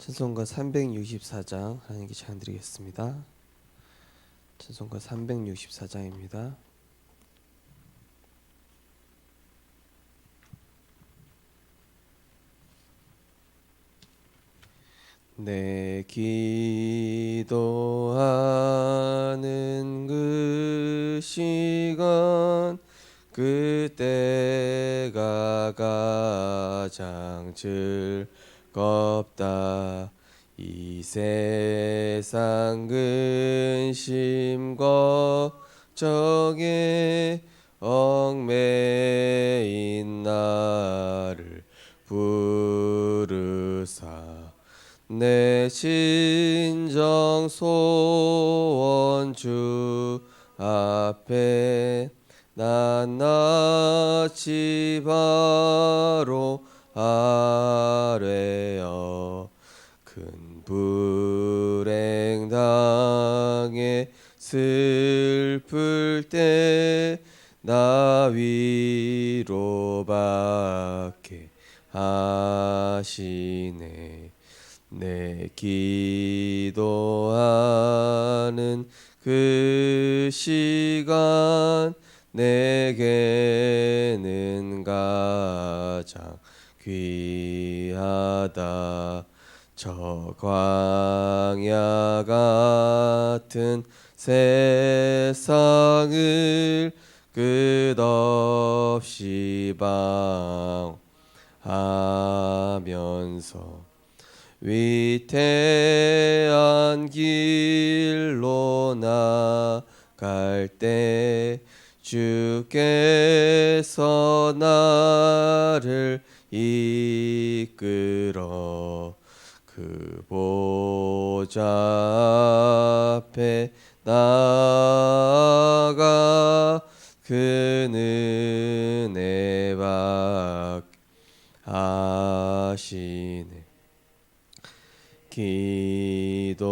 찬송가 364장 하나님께 찬양 드리겠습니다. 찬송가 364장입니다. 내 기도하는 그 시간 그때가 가장 즐겁다. 이 세상 근심 걱정에 얽매인 나를 부르사 내 신정 소원 주 앞에 낱낱이 바로 아뢰어 큰 불행 당해 슬플 때 나 위로받게 하시네. 내 기도하는 그 시간 내게는 가장 귀하다. 저 광야 같은 세상을 끝없이 방하면서 위태한 길로 나갈 때 주께서 나를 이끌어 그 보좌 앞에 나아가 그 은혜 받게 하시네. 기도하는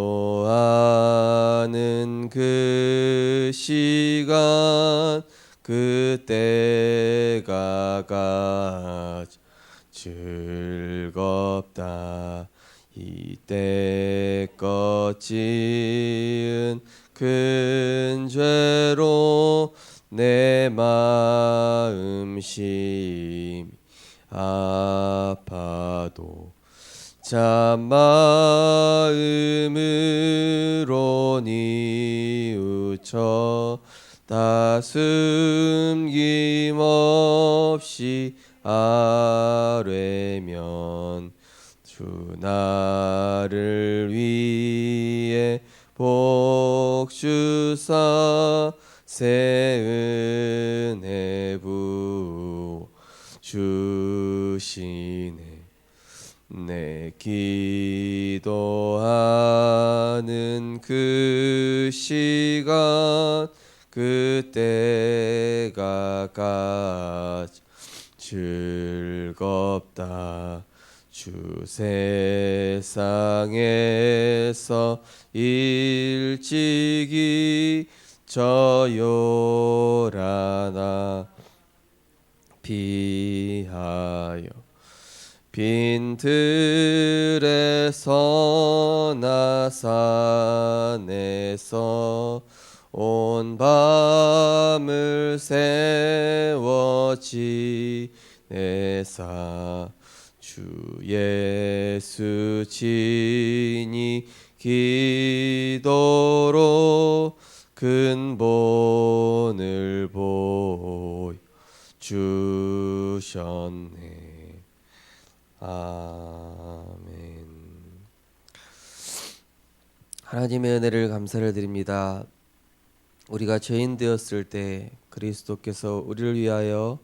그 시간 그때가 가장 즐겁다. 이때껏 지은 큰 죄로 내 마음 심히 아파도 참마음으로 뉘우쳐 다 숨김없이 아뢰면 주 나를 위해 복 주사 새 은혜 부어 주시네. 내 기도하는 그 시간 그때가 가장 즐겁다. 주 세상에서 일찍이 저 요란아 피하여 빈들에서 나 산에서 온 밤을 세워 지내사 주 예수 친히 기도로 근본을 보여 주셨네. 아멘. 하나님의 은혜를 감사를 드립니다. 우리가 죄인 되었을 때 그리스도께서 우리를 위하여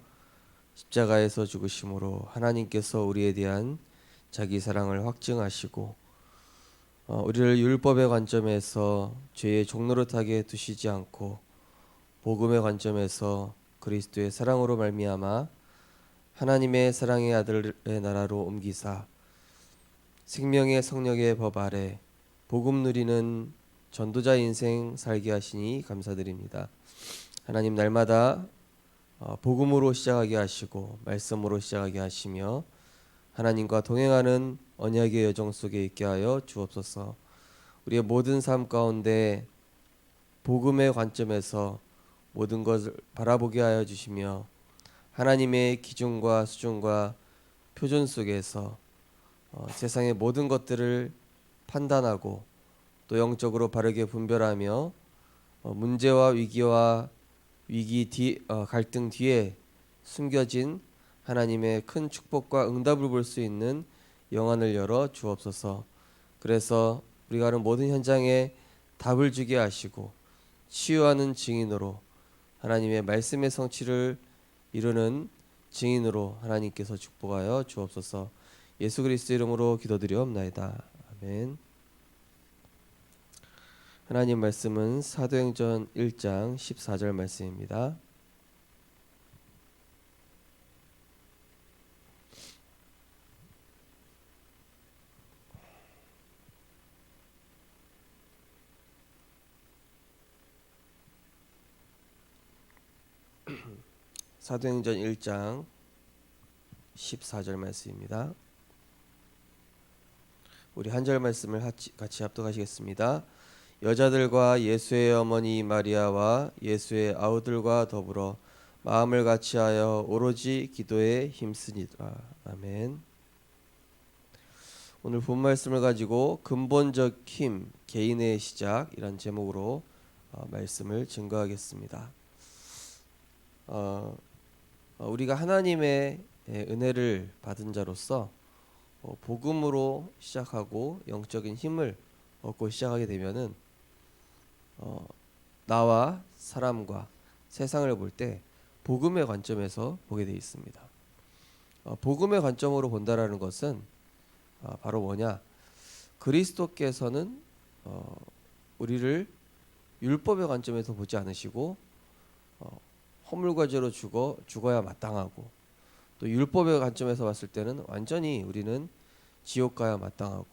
십자가에서 죽으심으로 하나님께서 우리에 대한 자기 사랑을 확증하시고 우리를 율법의 관점에서 죄의 종노릇하게 두시지 않고 복음의 관점에서 그리스도의 사랑으로 말미암아 하나님의 사랑의 아들의 나라로 옮기사 생명의 성령의 법 아래 복음 누리는 전도자 인생 살게 하시니 감사드립니다. 하나님 날마다 복음으로 시작하게 하시고 말씀으로 시작하게 하시며 하나님과 동행하는 언약의 여정 속에 있게 하여 주옵소서. 우리의 모든 삶 가운데 복음의 관점에서 모든 것을 바라보게 하여 주시며 하나님의 기준과 수준과 표준 속에서 세상의 모든 것들을 판단하고 또 영적으로 바르게 분별하며 문제와 위기와 갈등 뒤에 숨겨진 하나님의 큰 축복과 응답을 볼 수 있는 영안을 열어 주옵소서. 그래서 우리가 하는 모든 현장에 답을 주게 하시고 치유하는 증인으로 하나님의 말씀의 성취를 이루는 증인으로 하나님께서 축복하여 주옵소서. 예수 그리스도 이름으로 기도드리옵나이다. 아멘. 하나님 말씀은 사도행전 1장 14절 말씀입니다. 사도행전 1장 14절 말씀입니다. 우리 한 절 말씀을 같이 합독하시겠습니다. 여자들과 예수의 어머니 마리아와 예수의 아우들과 더불어 마음을 같이하여 오로지 기도에 힘쓰니라. 아멘. 오늘 본 말씀을 가지고 근본적 힘, 개인의 시작이란 제목으로 말씀을 증거하겠습니다. 우리가 하나님의 은혜를 받은 자로서 복음으로 시작하고 영적인 힘을 얻고 시작하게 되면은 나와 사람과 세상을 볼 때 복음의 관점에서 보게 되어 있습니다. 복음의 관점으로 본다라는 것은 바로 뭐냐? 그리스도께서는 우리를 율법의 관점에서 보지 않으시고 허물과 죄로 죽어야 마땅하고 또 율법의 관점에서 봤을 때는 완전히 우리는 지옥 가야 마땅하고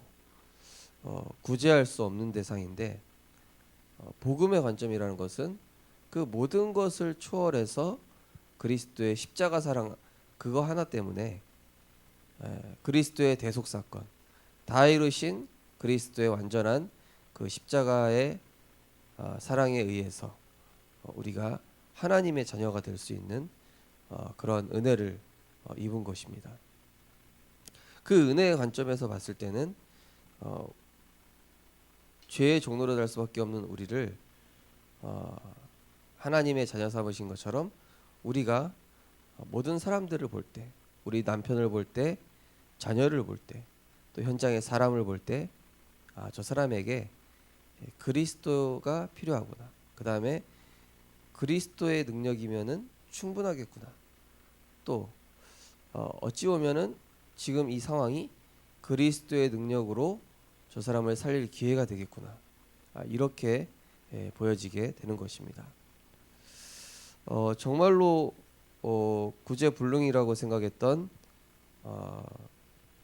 구제할 수 없는 대상인데 복음의 관점이라는 것은 그 모든 것을 초월해서 그리스도의 십자가 사랑 그거 하나 때문에 그리스도의 대속 사건 다 이루신 그리스도의 완전한 그 십자가의 사랑에 의해서 우리가 하나님의 자녀가 될 수 있는 그런 은혜를 입은 것입니다. 그 은혜의 관점에서 봤을 때는 죄의 종로로 될 수밖에 없는 우리를 하나님의 자녀 삼으신 것처럼 우리가 모든 사람들을 볼 때, 우리 남편을 볼 때, 자녀를 볼 때, 또 현장의 사람을 볼 때, 저 사람에게 그리스도가 필요하구나. 그 다음에 그리스도의 능력이면은 충분하겠구나. 또 어찌 보면은 지금 이 상황이 그리스도의 능력으로 저 사람을 살릴 기회가 되겠구나. 이렇게 보여지게 되는 것입니다. 정말로 구제불능이라고 생각했던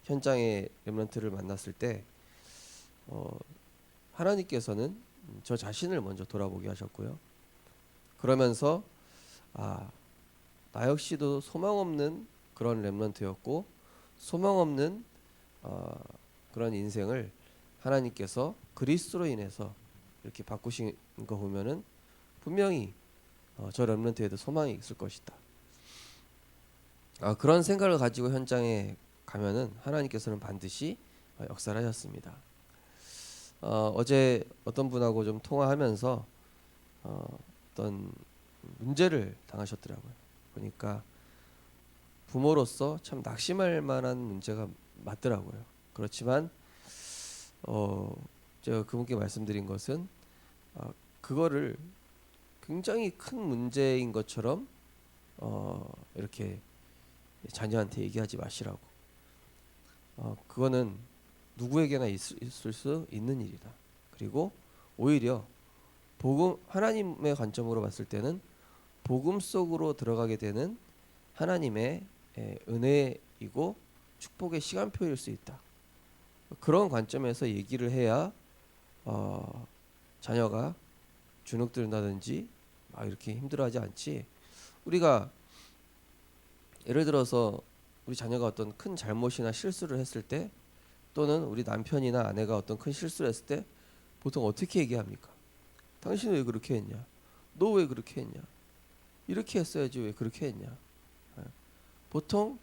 현장의 렘넌트를 만났을 때 하나님께서는 저 자신을 먼저 돌아보게 하셨고요. 그러면서 나 역시도 소망 없는 그런 렘넌트였고 소망 없는 그런 인생을 하나님께서 그리스도로 인해서 이렇게 바꾸신 거 보면은 분명히 저 렘넌트에도 소망이 있을 것이다. 그런 생각을 가지고 현장에 가면은 하나님께서는 반드시 역사를 하셨습니다. 어제 어떤 분하고 좀 통화하면서 어떤 문제를 당하셨더라고요. 보니까 부모로서 참 낙심할 만한 문제가 맞더라고요. 그렇지만 제가 그분께 말씀드린 것은 그거를 굉장히 큰 문제인 것처럼 이렇게 자녀한테 얘기하지 마시라고. 그거는 누구에게나 있을 수 있는 일이다. 그리고 오히려 복음 하나님의 관점으로 봤을 때는 복음 속으로 들어가게 되는 하나님의 은혜이고 축복의 시간표일 수 있다. 그런 관점에서 얘기를 해야 자녀가 주눅들다든지 이렇게 힘들어하지 않지. 우리가 예를 들어서 우리 자녀가 어떤 큰 잘못이나 실수를 했을 때 또는 우리 남편이나 아내가 어떤 큰 실수를 했을 때 보통 어떻게 얘기합니까? 당신은 왜 그렇게 했냐? 너 왜 그렇게 했냐? 이렇게 했어야지 왜 그렇게 했냐? 예. 보통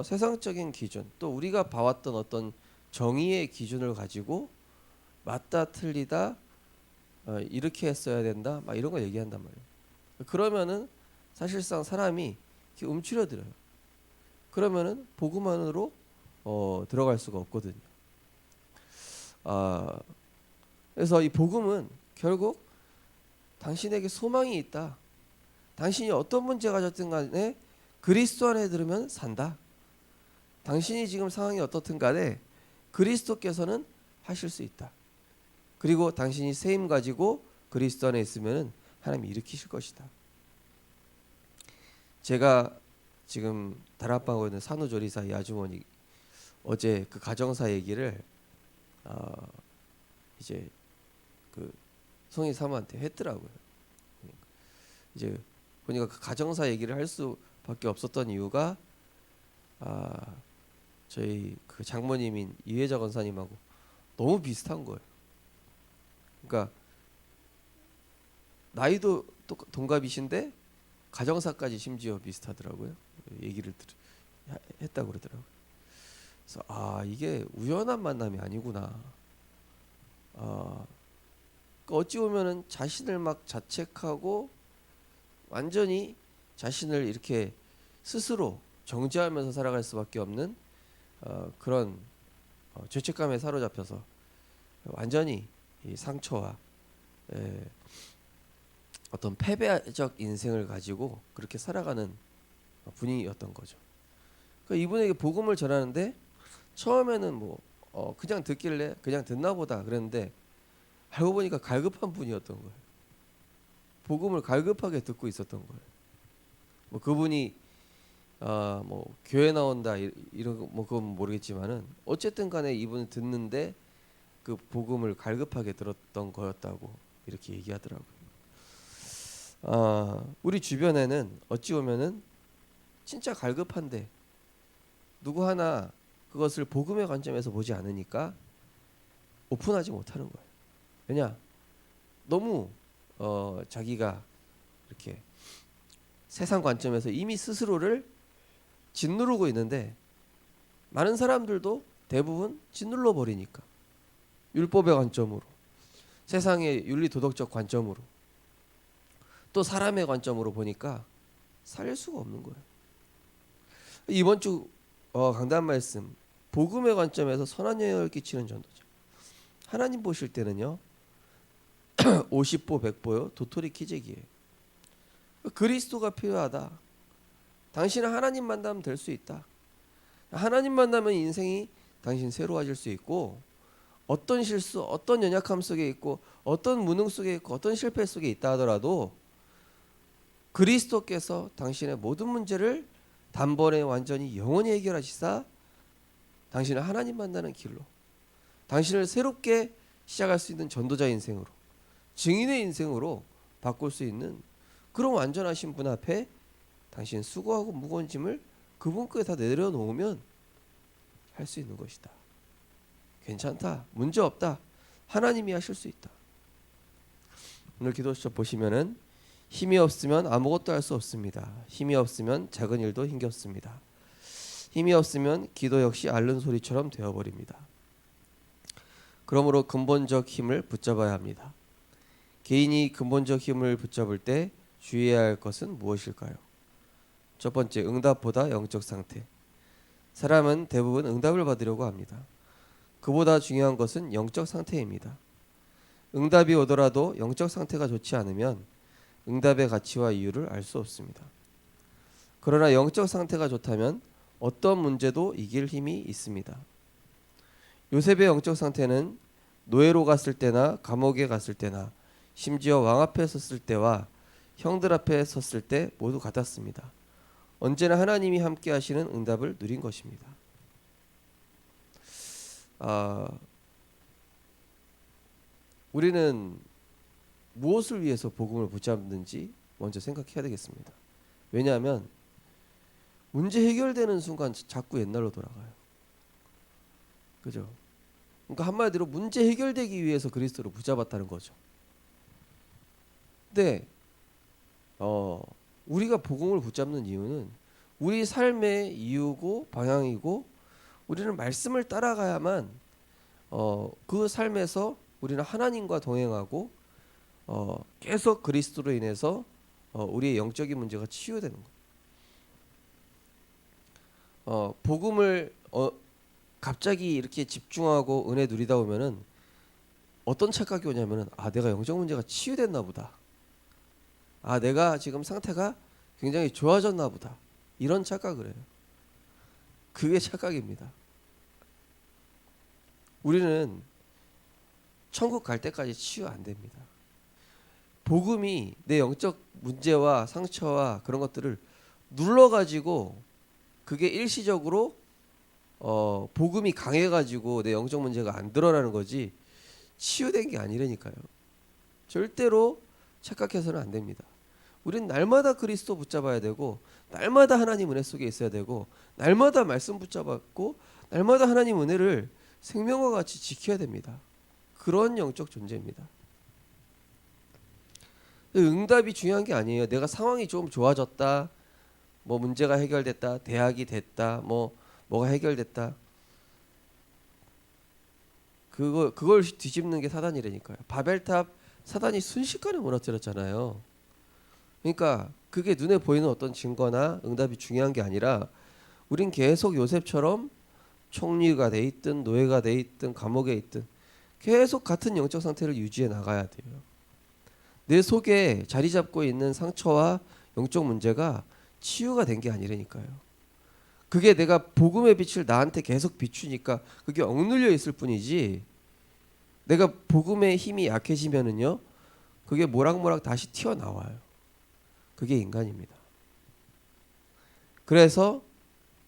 세상적인 기준 또 우리가 봐왔던 어떤 정의의 기준을 가지고 맞다 틀리다 이렇게 했어야 된다 막 이런 거 얘기한단 말이에요. 그러면은 사실상 사람이 이렇게 움츠려들어요. 그러면은 복음 안으로 들어갈 수가 없거든요. 그래서 이 복음은 결국 당신에게 소망이 있다. 당신이 어떤 문제가 가졌든 간에 그리스도 안에 들으면 산다. 당신이 지금 상황이 어떻든 간에 그리스도께서는 하실 수 있다. 그리고 당신이 새 힘 가지고 그리스도 안에 있으면 하나님이 일으키실 것이다. 제가 지금 다락방하고 있는 산후조리사 이 아주머니 어제 그 가정사 얘기를 이제 그 성인 사모한테 했더라고요. 이제 보니까 그 가정사 얘기를 할 수밖에 없었던 이유가 저희 그 장모님인 이회자 권사님하고 너무 비슷한 거예요. 그러니까 나이도 또 동갑이신데 가정사까지 심지어 비슷하더라고요. 얘기를 했다고 그러더라고요. 그래서 이게 우연한 만남이 아니구나. 그러니까 어찌 보면은 자신을 막 자책하고 완전히 자신을 이렇게 스스로 정죄하면서 살아갈 수밖에 없는 그런 죄책감에 사로잡혀서 완전히 이 상처와 어떤 패배적 인생을 가지고 그렇게 살아가는 분이었던 거죠. 그러니까 이분에게 복음을 전하는데 처음에는 뭐 그냥 듣길래 그냥 듣나 보다 그랬는데 알고 보니까 갈급한 분이었던 거예요. 복음을 갈급하게 듣고 있었던 거예요. 뭐 그분이 뭐 교회 나온다 이런 뭐 그건 모르겠지만은 어쨌든 간에 이분은 듣는데 그 복음을 갈급하게 들었던 거였다고 이렇게 얘기하더라고요. 우리 주변에는 어찌 보면은 진짜 갈급한데 누구 하나 그것을 복음의 관점에서 보지 않으니까 오픈하지 못하는 거예요. 왜냐? 너무 자기가 이렇게 세상 관점에서 이미 스스로를 짓누르고 있는데 많은 사람들도 대부분 짓눌러 버리니까 율법의 관점으로 세상의 윤리 도덕적 관점으로 또 사람의 관점으로 보니까 살릴 수가 없는 거예요. 이번 주 강단 말씀 복음의 관점에서 선한 영향을 끼치는 전도자. 하나님 보실 때는요 50보 100보요 도토리 키재기예요. 그리스도가 필요하다. 당신은 하나님 만나면 될 수 있다. 하나님 만나면 인생이 당신 새로워질 수 있고 어떤 실수, 어떤 연약함 속에 있고 어떤 무능 속에 있고 어떤 실패 속에 있다 하더라도 그리스도께서 당신의 모든 문제를 단번에 완전히 영원히 해결하시사 당신을 하나님 만나는 길로 당신을 새롭게 시작할 수 있는 전도자 인생으로 증인의 인생으로 바꿀 수 있는 그런 완전하신 분 앞에 당신 수고하고 무거운 짐을 그분께 다 내려놓으면 할 수 있는 것이다. 괜찮다. 문제 없다. 하나님이 하실 수 있다. 오늘 기도 수첩 보시면은 힘이 없으면 아무것도 할 수 없습니다. 힘이 없으면 작은 일도 힘겹습니다. 힘이 없으면 기도 역시 앓는 소리처럼 되어버립니다. 그러므로 근본적 힘을 붙잡아야 합니다. 개인이 근본적 힘을 붙잡을 때 주의해야 할 것은 무엇일까요? 첫 번째, 응답보다 영적 상태. 사람은 대부분 응답을 받으려고 합니다. 그보다 중요한 것은 영적 상태입니다. 응답이 오더라도 영적 상태가 좋지 않으면 응답의 가치와 이유를 알 수 없습니다. 그러나 영적 상태가 좋다면 어떤 문제도 이길 힘이 있습니다. 요셉의 영적 상태는 노예로 갔을 때나 감옥에 갔을 때나 심지어 왕 앞에 섰을 때와 형들 앞에 섰을 때 모두 같았습니다. 언제나 하나님이 함께 하시는 응답을 누린 것입니다. 우리는 무엇을 위해서 복음을 붙잡는지 먼저 생각해야 되겠습니다. 왜냐하면 문제 해결되는 순간 자꾸 옛날로 돌아가요. 그죠? 그러니까 한마디로 문제 해결되기 위해서 그리스도를 붙잡았다는 거죠. 근데 우리가 복음을 붙잡는 이유는 우리 삶의 이유고 방향이고 우리는 말씀을 따라가야만 그 삶에서 우리는 하나님과 동행하고 계속 그리스도로 인해서 우리의 영적인 문제가 치유되는 거예요. 복음을 갑자기 이렇게 집중하고 은혜 누리다 보면은 어떤 착각이 오냐면은 내가 영적 문제가 치유됐나 보다. 내가 지금 상태가 굉장히 좋아졌나 보다. 이런 착각을 해요. 그게 착각입니다. 우리는 천국 갈 때까지 치유 안 됩니다. 복음이 내 영적 문제와 상처와 그런 것들을 눌러가지고 그게 일시적으로 복음이 강해가지고 내 영적 문제가 안 드러나는 거지 치유된 게 아니라니까요. 절대로 착각해서는 안 됩니다. 우린 날마다 그리스도 붙잡아야 되고 날마다 하나님 은혜 속에 있어야 되고 날마다 말씀 붙잡았고 날마다 하나님 은혜를 생명과 같이 지켜야 됩니다. 그런 영적 존재입니다. 응답이 중요한 게 아니에요. 내가 상황이 좀 좋아졌다, 뭐 문제가 해결됐다, 대학이 됐다, 뭐가 해결됐다. 그걸 뒤집는 게 사단이라니까요. 바벨탑 사단이 순식간에 무너뜨렸잖아요. 그러니까 그게 눈에 보이는 어떤 증거나 응답이 중요한 게 아니라 우린 계속 요셉처럼 총리가 돼 있든 노예가 돼 있든 감옥에 있든 계속 같은 영적 상태를 유지해 나가야 돼요. 내 속에 자리 잡고 있는 상처와 영적 문제가 치유가 된 게 아니라니까요. 그게 내가 복음의 빛을 나한테 계속 비추니까 그게 억눌려 있을 뿐이지, 내가 복음의 힘이 약해지면은요 그게 모락모락 다시 튀어나와요. 그게 인간입니다. 그래서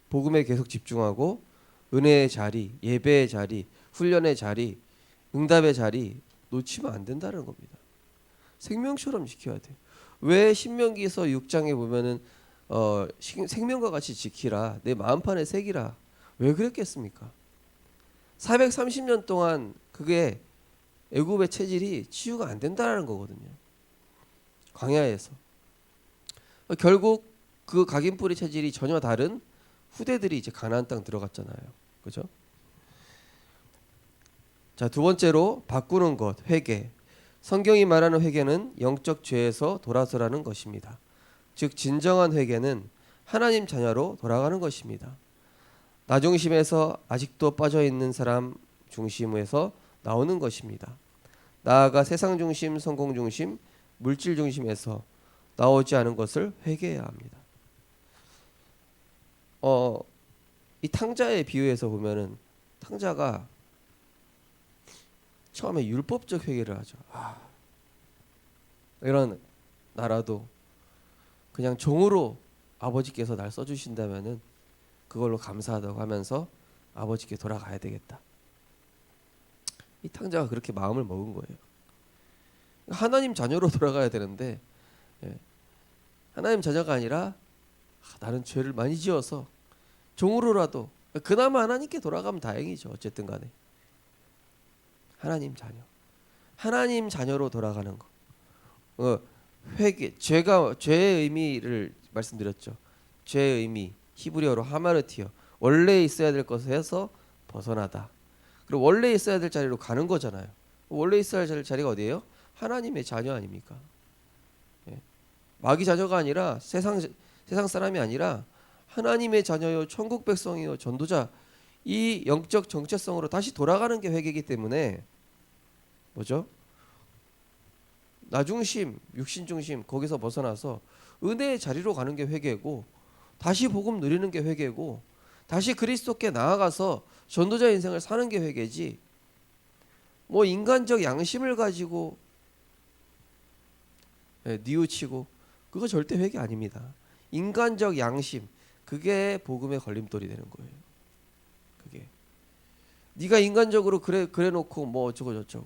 복음에 계속 집중하고 은혜의 자리, 예배의 자리, 훈련의 자리, 응답의 자리 놓치면 안 된다는 겁니다. 생명처럼 지켜야 돼요. 왜 신명기서 6장에 보면은 생명과 같이 지키라, 내 마음판에 새기라, 왜 그랬겠습니까? 430년 동안 그게 애굽의 체질이 치유가 안 된다는 거거든요. 광야에서 결국 그 각인뿌리 체질이 전혀 다른 후대들이 이제 가나안 땅 들어갔잖아요. 그죠? 자, 두 번째로 바꾸는 것, 회개. 성경이 말하는 회개는 영적 죄에서 돌아서라는 것입니다. 즉 진정한 회개는 하나님 자녀로 돌아가는 것입니다. 나 중심에서 아직도 빠져 있는 사람 중심에서 나오는 것입니다. 나아가 세상 중심, 성공 중심, 물질 중심에서 나오지 않은 것을 회개해야 합니다. 이 탕자의 비유에서 보면은 탕자가 처음에 율법적 회개를 하죠. 이런 나라도 그냥 종으로 아버지께서 날 써주신다면은 그걸로 감사하다고 하면서 아버지께 돌아가야 되겠다. 이 탕자가 그렇게 마음을 먹은 거예요. 하나님 자녀로 돌아가야 되는데 하나님 자녀가 아니라 나는 죄를 많이 지어서 종으로라도 그나마 하나님께 돌아가면 다행이죠. 어쨌든 간에 하나님 자녀, 하나님 자녀로 돌아가는 거. 회개, 죄의 의미를 말씀드렸죠. 죄의 의미 히브리어로 하마르티어, 원래 있어야 될 것에서 벗어나다. 그리고 원래 있어야 될 자리로 가는 거잖아요. 원래 있어야 될 자리가 어디예요? 하나님의 자녀 아닙니까? 마귀 자녀가 아니라 세상 사람이 아니라 하나님의 자녀요, 천국 백성이요, 전도자, 이 영적 정체성으로 다시 돌아가는 게 회개이기 때문에 뭐죠? 나 중심, 육신 중심 거기서 벗어나서 은혜의 자리로 가는 게 회개고, 다시 복음 누리는 게 회개고, 다시 그리스도께 나아가서 전도자 인생을 사는 게 회개지, 뭐 인간적 양심을 가지고 뉘우치고 그거 절대 회개 아닙니다. 인간적 양심, 그게 복음의 걸림돌이 되는 거예요. 그게 네가 인간적으로 그래 놓고 뭐 어쩌고 저쩌고,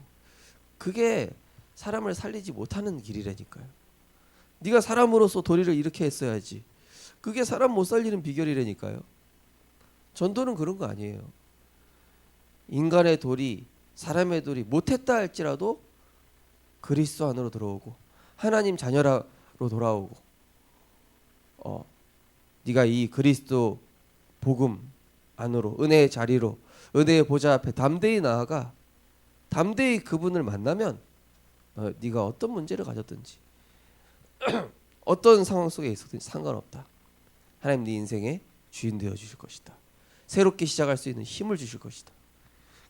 그게 사람을 살리지 못하는 길이라니까요. 네가 사람으로서 도리를 이렇게 했어야지, 그게 사람 못 살리는 비결이라니까요. 전도는 그런 거 아니에요. 인간의 돌이 사람의 돌이 못했다 할지라도 그리스도 안으로 들어오고 하나님 자녀로 돌아오고 네가 이 그리스도 복음 안으로 은혜의 자리로 은혜의 보좌 앞에 담대히 나아가 담대히 그분을 만나면 네가 어떤 문제를 가졌든지 어떤 상황 속에 있어도 상관없다. 하나님 네 인생의 주인 되어 주실 것이다. 새롭게 시작할 수 있는 힘을 주실 것이다.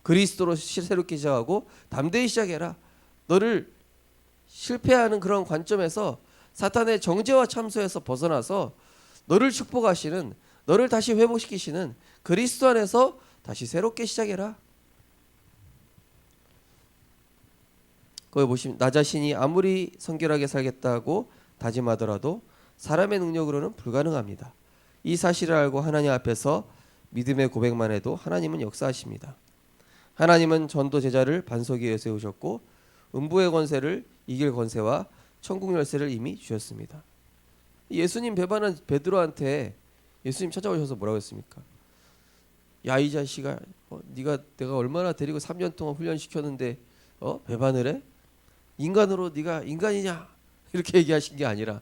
그리스도로 새롭게 시작하고 담대히 시작해라. 너를 실패하는 그런 관점에서 사탄의 정죄와 참소에서 벗어나서 너를 축복하시는, 너를 다시 회복시키시는 그리스도 안에서 다시 새롭게 시작해라. 거기 보시면 나 자신이 아무리 성결하게 살겠다고 다짐하더라도 사람의 능력으로는 불가능합니다. 이 사실을 알고 하나님 앞에서 믿음의 고백만 해도 하나님은 역사하십니다. 하나님은 전도 제자를 반석 위에 세우셨고 음부의 권세를 이길 권세와 천국 열쇠를 이미 주셨습니다. 예수님 배반한 베드로한테 예수님 찾아오셔서 뭐라고 했습니까? 야 이 자식아, 내가 얼마나 데리고 3년 동안 훈련시켰는데 배반을 해? 인간으로 네가 인간이냐? 이렇게 얘기하신 게 아니라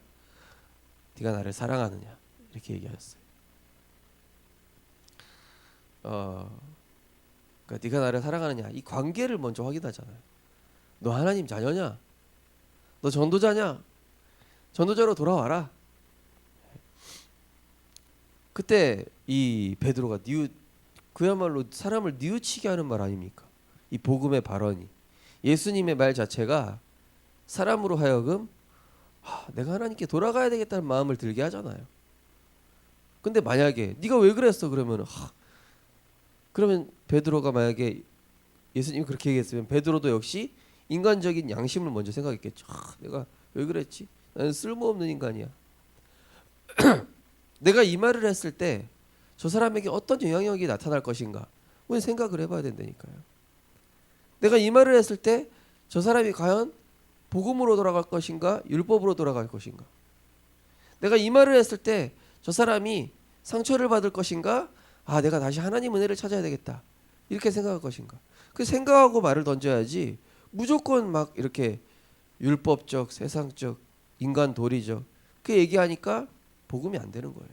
네가 나를 사랑하느냐 이렇게 얘기하셨어요. 그러니까 네가 나를 사랑하느냐 이 관계를 먼저 확인하잖아요. 너 하나님 자녀냐? 너 전도자냐? 전도자로 돌아와라. 그때 이 베드로가 그야말로 사람을 뉘우치게 하는 말 아닙니까? 이 복음의 발언이 예수님의 말 자체가 사람으로 하여금 내가 하나님께 돌아가야 되겠다는 마음을 들게 하잖아요. 근데 만약에 네가 왜 그랬어 그러면 베드로가 만약에 예수님이 그렇게 얘기했으면 베드로도 역시 인간적인 양심을 먼저 생각했겠죠. 내가 왜 그랬지? 나는 쓸모없는 인간이야. 내가 이 말을 했을 때 저 사람에게 어떤 영향력이 나타날 것인가? 우리 생각을 해봐야 된다니까요. 내가 이 말을 했을 때 저 사람이 과연 복음으로 돌아갈 것인가? 율법으로 돌아갈 것인가? 내가 이 말을 했을 때 저 사람이 상처를 받을 것인가? 내가 다시 하나님 은혜를 찾아야 되겠다. 이렇게 생각할 것인가? 그 생각하고 말을 던져야지 무조건 막 이렇게 율법적, 세상적, 인간 도리적 그 얘기하니까 복음이 안 되는 거예요.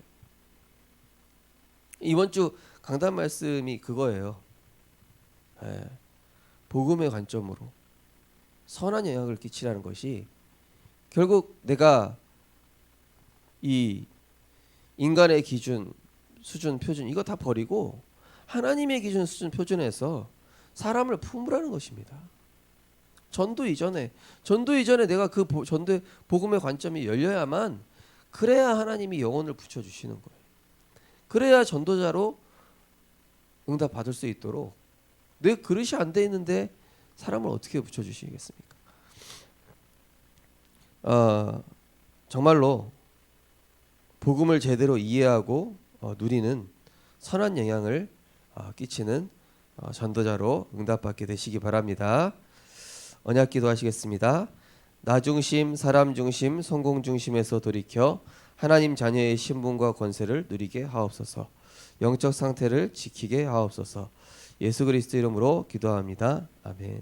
이번 주 강단 말씀이 그거예요. 복음의 관점으로 선한 영향을 끼치라는 것이 결국 내가 이 인간의 기준, 수준, 표준 이거 다 버리고 하나님의 기준, 수준, 표준에서 사람을 품으라는 것입니다. 전도 이전에 내가 그 전도의 복음의 관점이 열려야만 그래야 하나님이 영혼을 붙여주시는 거예요. 그래야 전도자로 응답 받을 수 있도록 내 그릇이 안 돼 있는데 사람을 어떻게 붙여주시겠습니까? 정말로 복음을 제대로 이해하고 누리는 선한 영향을 끼치는 전도자로 응답받게 되시기 바랍니다. 언약 기도하시겠습니다. 나 중심, 사람 중심, 성공 중심에서 돌이켜 하나님 자녀의 신분과 권세를 누리게 하옵소서. 영적 상태를 지키게 하옵소서. 예수 그리스도 이름으로 기도합니다. 아멘.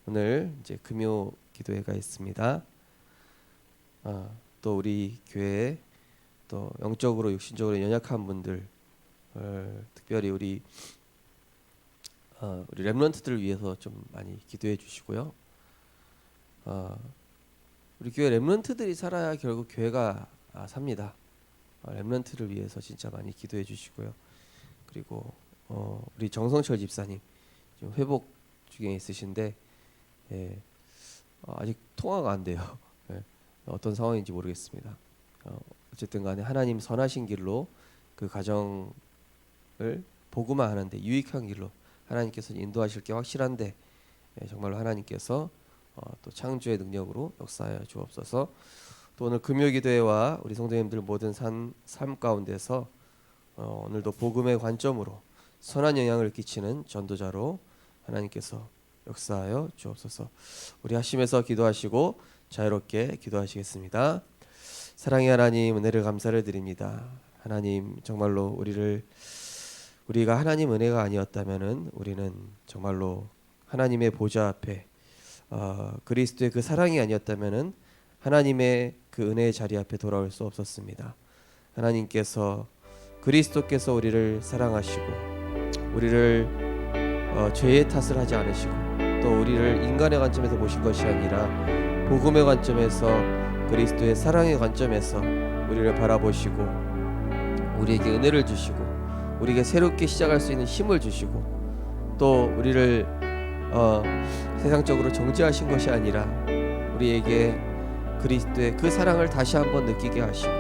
오늘 이제 금요 기도회가 있습니다. 또 우리 교회에 또 영적으로 육신적으로 연약한 분들 특별히 우리 렘넌트들을 위해서 좀 많이 기도해 주시고요. 우리 교회 렘넌트들이 살아야 결국 교회가 삽니다. 렘넌트를 위해서 진짜 많이 기도해 주시고요. 그리고 우리 정성철 집사님 지금 회복 중에 있으신데 아직 통화가 안 돼요. 어떤 상황인지 모르겠습니다. 어쨌든 간에 하나님 선하신 길로 그 가정을 복음화 하는데 유익한 길로 하나님께서 인도하실 게 확실한데 정말로 하나님께서 또 창조의 능력으로 역사하여 주옵소서. 또 오늘 금요기도회와 우리 성도님들 모든 삶 가운데서 오늘도 복음의 관점으로 선한 영향을 끼치는 전도자로 하나님께서 역사하여 주옵소서. 우리 하심에서 기도하시고 자유롭게 기도하시겠습니다. 사랑의 하나님 은혜를 감사를 드립니다. 하나님 정말로 우리가 하나님 은혜가 아니었다면은 우리는 정말로 하나님의 보좌 앞에 그리스도의 그 사랑이 아니었다면은 하나님의 그 은혜의 자리 앞에 돌아올 수 없었습니다. 하나님께서 그리스도께서 우리를 사랑하시고 우리를 죄의 탓을 하지 않으시고 또 우리를 인간의 관점에서 보신 것이 아니라 복음의 관점에서 그리스도의 사랑의 관점에서 우리를 바라보시고 우리에게 은혜를 주시고 우리에게 새롭게 시작할 수 있는 힘을 주시고 또 우리를 세상적으로 정죄하신 것이 아니라 우리에게 그리스도의 그 사랑을 다시 한번 느끼게 하시고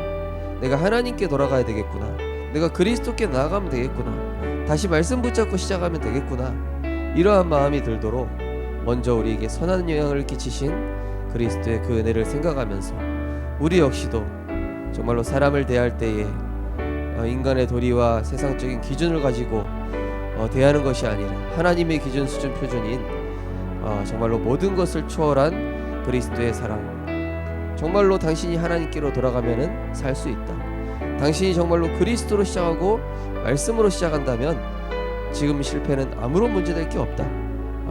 내가 하나님께 돌아가야 되겠구나, 내가 그리스도께 나아가면 되겠구나, 다시 말씀 붙잡고 시작하면 되겠구나, 이러한 마음이 들도록 먼저 우리에게 선한 영향을 끼치신 그리스도의 그 은혜를 생각하면서 우리 역시도 정말로 사람을 대할 때에 인간의 도리와 세상적인 기준을 가지고 대하는 것이 아니라 하나님의 기준, 수준, 표준인 정말로 모든 것을 초월한 그리스도의 사랑, 정말로 당신이 하나님께로 돌아가면은 살 수 있다, 당신이 정말로 그리스도로 시작하고 말씀으로 시작한다면 지금 실패는 아무런 문제될 게 없다,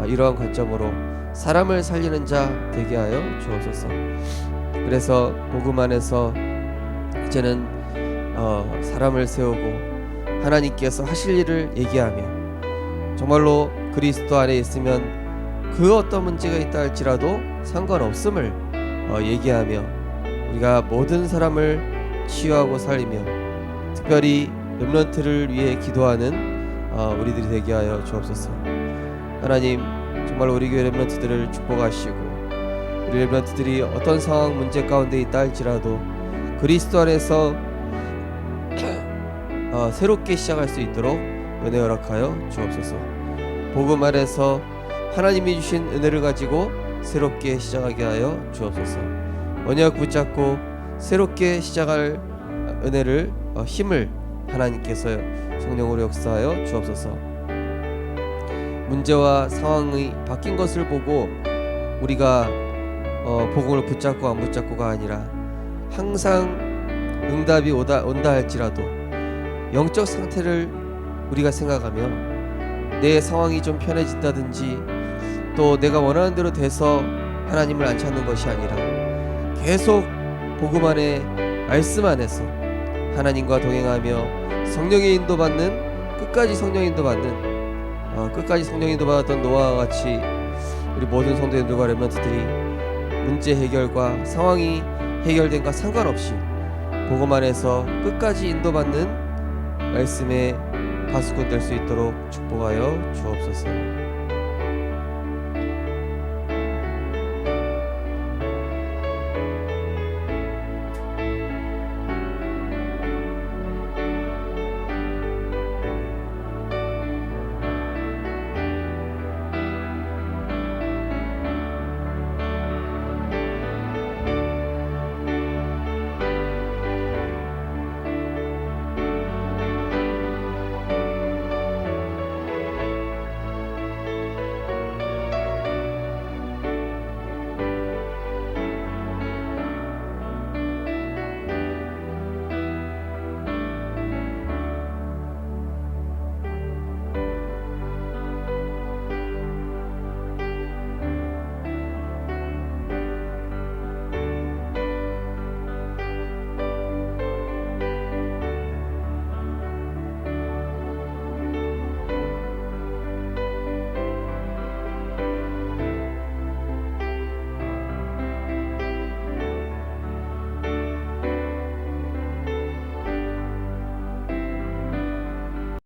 이러한 관점으로 사람을 살리는 자 되게 하여 주옵소서. 그래서 복음 안에서 이제는 사람을 세우고 하나님께서 하실 일을 얘기하며 정말로 그리스도 안에 있으면 그 어떤 문제가 있다 할지라도 상관없음을 얘기하며 우리가 모든 사람을 치유하고 살리며 특별히 렘넌트를 위해 기도하는 우리들이 되게 하여 주옵소서. 하나님 정말 우리 교회 렘넌트들을 축복하시고 우리 렘넌트들이 어떤 상황 문제 가운데 있다 할지라도 그리스도 안에서 새롭게 시작할 수 있도록 은혜 허락하여 주옵소서. 복음 안에서 하나님이 주신 은혜를 가지고 새롭게 시작하게 하여 주옵소서. 언약 붙잡고 새롭게 시작할 은혜를 힘을 하나님께서 성령으로 역사하여 주옵소서. 문제와 상황이 바뀐 것을 보고 우리가 복음을 붙잡고 안 붙잡고가 아니라 항상 응답이 온다 할지라도 영적 상태를 우리가 생각하며 내 상황이 좀 편해진다든지 또 내가 원하는 대로 돼서 하나님을 안 찾는 것이 아니라 계속 복음 안에 말씀 안에서 하나님과 동행하며 성령의 인도받는 끝까지 성령 인도받는 끝까지 성령 인도받았던 노아와 같이 우리 모든 성도님들과 렘넌트들이 문제 해결과 상황이 해결된과 상관없이 복음 안에서 끝까지 인도받는 말씀의 파수꾼 될 수 있도록 축복하여 주옵소서.